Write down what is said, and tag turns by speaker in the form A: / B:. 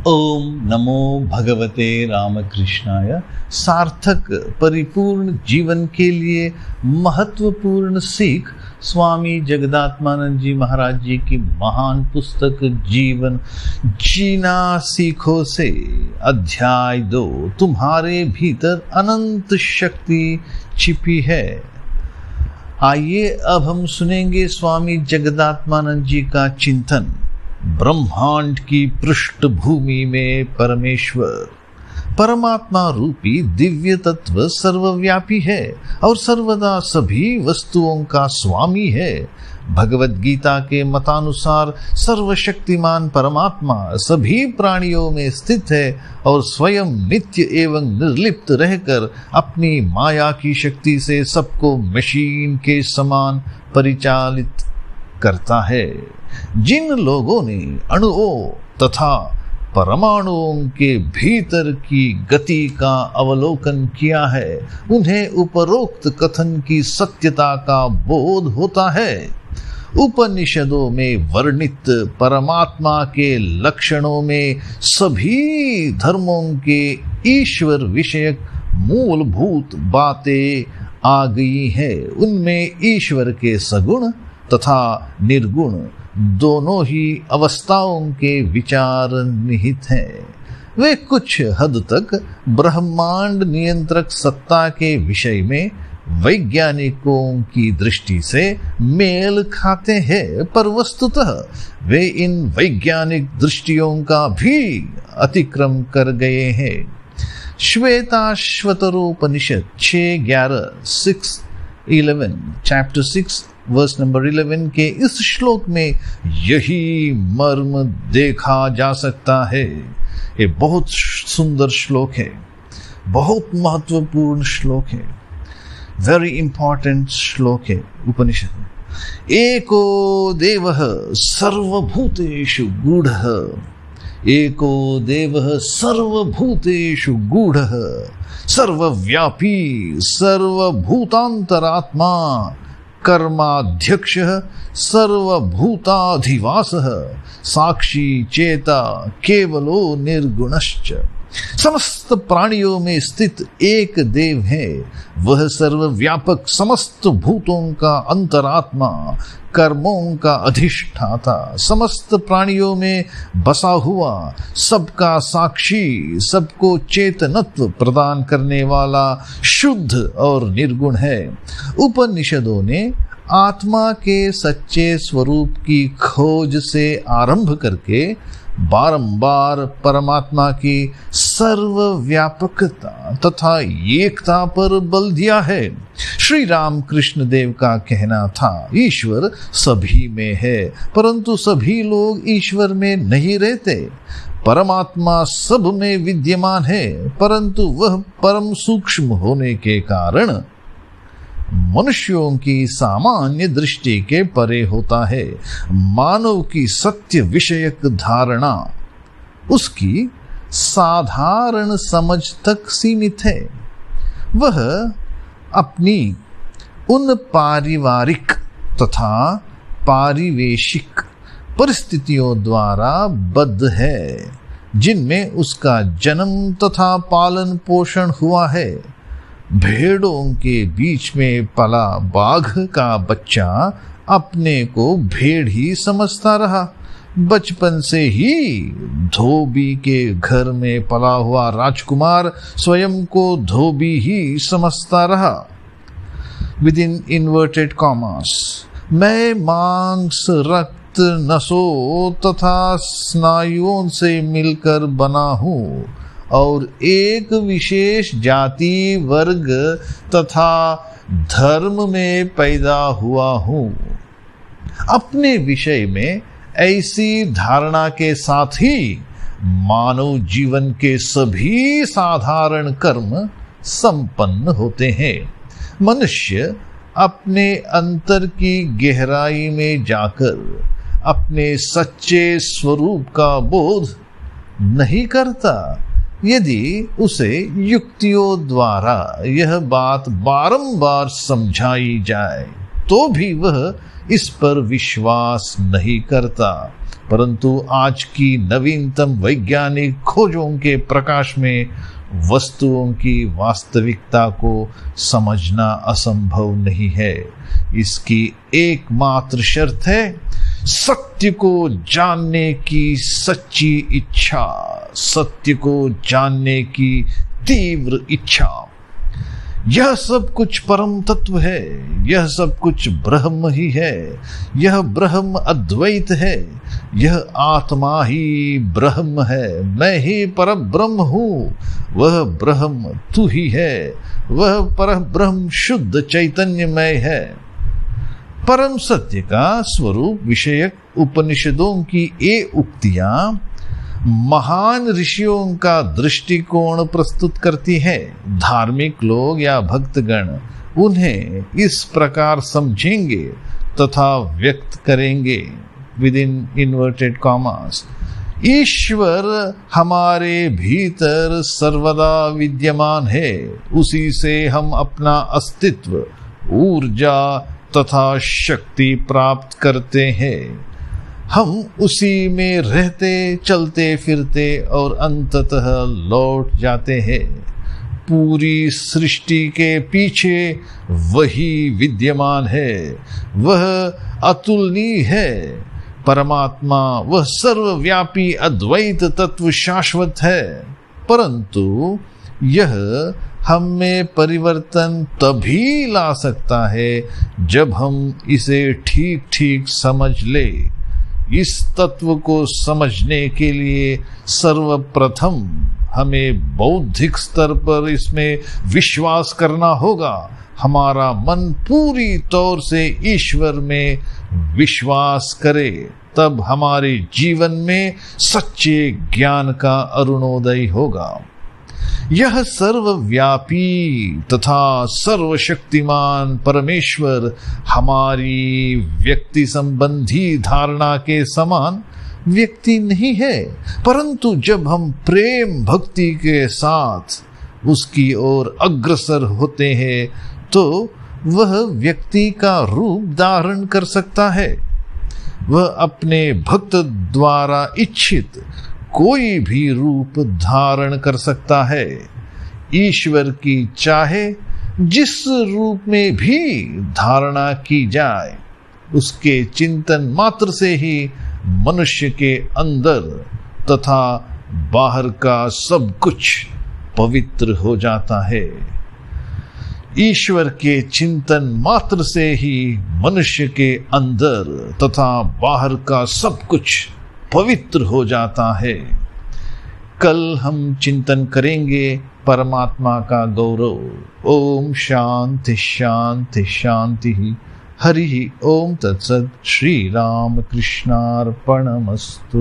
A: ओम नमो भगवते रामकृष्णाय। सार्थक परिपूर्ण जीवन के लिए महत्वपूर्ण सीख स्वामी जगदात्मानंद जी महाराज जी की महान पुस्तक जीवन जीना सीखो से अध्याय 2 तुम्हारे भीतर अनंत शक्ति छिपी है। आइए अब हम सुनेंगे स्वामी जगदात्मानंद जी का चिंतन। ब्रह्मांड की पृष्ठभूमि में परमेश्वर परमात्मा रूपी दिव्य तत्व सर्वव्यापी है और सर्वदा सभी वस्तुओं का स्वामी है। भगवत गीता के मतानुसार सर्वशक्तिमान परमात्मा सभी प्राणियों में स्थित है और स्वयं नित्य एवं निर्लिप्त रहकर अपनी माया की शक्ति से सबको मशीन के समान परिचालित करता है। जिन लोगों ने अणुओं तथा परमाणुओं के भीतर की गति का अवलोकन किया है, उन्हें उपरोक्त कथन की सत्यता का बोध होता है। उपनिषदों में वर्णित परमात्मा के लक्षणों में सभी धर्मों के ईश्वर विषयक मूलभूत बातें आ गई हैं। उनमें ईश्वर के सगुण तथा निर्गुण दोनों ही अवस्थाओं के विचार निहित हैं। वे कुछ हद तक ब्रह्मांड नियंत्रक सत्ता के विषय में वैज्ञानिकों की दृष्टि से मेल खाते हैं, पर वस्तुतः वे इन वैज्ञानिक दृष्टियों का भी अतिक्रम कर गए हैं। श्वेताश्वतरोपनिषद 6:11 चैप्टर 6 वर्स नंबर 11 के इस श्लोक में यही मर्म देखा जा सकता है। ये बहुत सुंदर श्लोक है, बहुत महत्वपूर्ण श्लोक है, वेरी इंपॉर्टेंट श्लोक है उपनिषद में। एको देवः सर्वभूतेषु गूढ़ः, एको देवः सर्वभूतेषु गूढ़ः, सर्वव्यापी सर्वभूतांतरात्मा, कर्माध्यक्षः सर्वभूताधिवासः, साक्षी चेता केवलो निर्गुणश्च। समस्त प्राणियों में स्थित एक देव है, वह सर्वव्यापक समस्त भूतों का अंतरात्मा, कर्मों का अधिष्ठाता, समस्त प्राणियों में बसा हुआ, सबका साक्षी, सबको चेतनत्व प्रदान करने वाला शुद्ध और निर्गुण है। उपनिषदों ने आत्मा के सच्चे स्वरूप की खोज से आरंभ करके बारंबार परमात्मा की सर्वव्यापकता तथा एकता पर बल दिया है। श्री राम कृष्ण देव का कहना था, ईश्वर सभी में है, परंतु सभी लोग ईश्वर में नहीं रहते। परमात्मा सब में विद्यमान है, परंतु वह परम सूक्ष्म होने के कारण मनुष्यों की सामान्य दृष्टि के परे होता है। मानव की सत्य विषयक धारणा उसकी साधारण समझ तक सीमित है। वह अपनी उन पारिवारिक तथा पारिवेशिक परिस्थितियों द्वारा बद्ध है जिनमें उसका जन्म तथा पालन पोषण हुआ है। भेड़ों के बीच में पला बाघ का बच्चा अपने को भेड़ ही समझता रहा। बचपन से ही धोबी के घर में पला हुआ राजकुमार स्वयं को धोबी ही समझता रहा। विद इन इन्वर्टेड कॉमास, मैं मांस, रक्त, नसों तथा स्नायुओं से मिलकर बना हूँ और एक विशेष जाति, वर्ग तथा धर्म में पैदा हुआ हूँ। अपने विषय में ऐसी धारणा के साथ ही मानव जीवन के सभी साधारण कर्म संपन्न होते हैं। मनुष्य अपने अंतर की गहराई में जाकर अपने सच्चे स्वरूप का बोध नहीं करता। यदि उसे युक्तियों द्वारा यह बात बारंबार समझाई जाए तो भी वह इस पर विश्वास नहीं करता। परंतु आज की नवीनतम वैज्ञानिक खोजों के प्रकाश में वस्तुओं की वास्तविकता को समझना असंभव नहीं है। इसकी एकमात्र शर्त है सत्य को जानने की सच्ची इच्छा, सत्य को जानने की तीव्र इच्छा। यह सब कुछ परम तत्व है, यह सब कुछ ब्रह्म ही है, यह ब्रह्म अद्वैत है, यह आत्मा ही ब्रह्म है। मैं ही परब्रह्म हूँ, वह ब्रह्म तू ही है, वह परब्रह्म शुद्ध चैतन्यमय है। परम सत्य का स्वरूप विषयक उपनिषदों की ये उक्तियां महान ऋषियों का दृष्टिकोण प्रस्तुत करती है। धार्मिक लोग या भक्तगण उन्हें इस प्रकार समझेंगे तथा व्यक्त करेंगे विद इन इन्वर्टेड कॉमास। ईश्वर हमारे भीतर सर्वदा विद्यमान है, उसी से हम अपना अस्तित्व, ऊर्जा तथा शक्ति प्राप्त करते हैं। हम उसी में रहते, चलते फिरते और अंततः लौट जाते हैं। पूरी सृष्टि के पीछे वही विद्यमान है, वह अतुलनीय है। परमात्मा वह सर्वव्यापी अद्वैत तत्व शाश्वत है, परंतु यह हम में परिवर्तन तभी ला सकता है जब हम इसे ठीक ठीक समझ ले। इस तत्व को समझने के लिए सर्वप्रथम हमें बौद्धिक स्तर पर इसमें विश्वास करना होगा। हमारा मन पूरी तौर से ईश्वर में विश्वास करे, तब हमारे जीवन में सच्चे ज्ञान का अरुणोदय होगा। यह सर्वव्यापी तथा सर्वशक्तिमान परमेश्वर हमारी व्यक्ति संबंधी धारणा के समान व्यक्ति नहीं है, परंतु जब हम प्रेम भक्ति के साथ उसकी ओर अग्रसर होते हैं तो वह व्यक्ति का रूप धारण कर सकता है। वह अपने भक्त द्वारा इच्छित कोई भी रूप धारण कर सकता है। ईश्वर की चाहे जिस रूप में भी धारणा की जाए, उसके चिंतन मात्र से ही मनुष्य के अंदर तथा बाहर का सब कुछ पवित्र हो जाता है। ईश्वर के चिंतन मात्र से ही मनुष्य के अंदर तथा बाहर का सब कुछ पवित्र हो जाता है। कल हम चिंतन करेंगे परमात्मा का गौरव। ओम शांति शांति शांति। हरि ओम तत्सत्। श्री राम कृष्णार्पणमस्तु।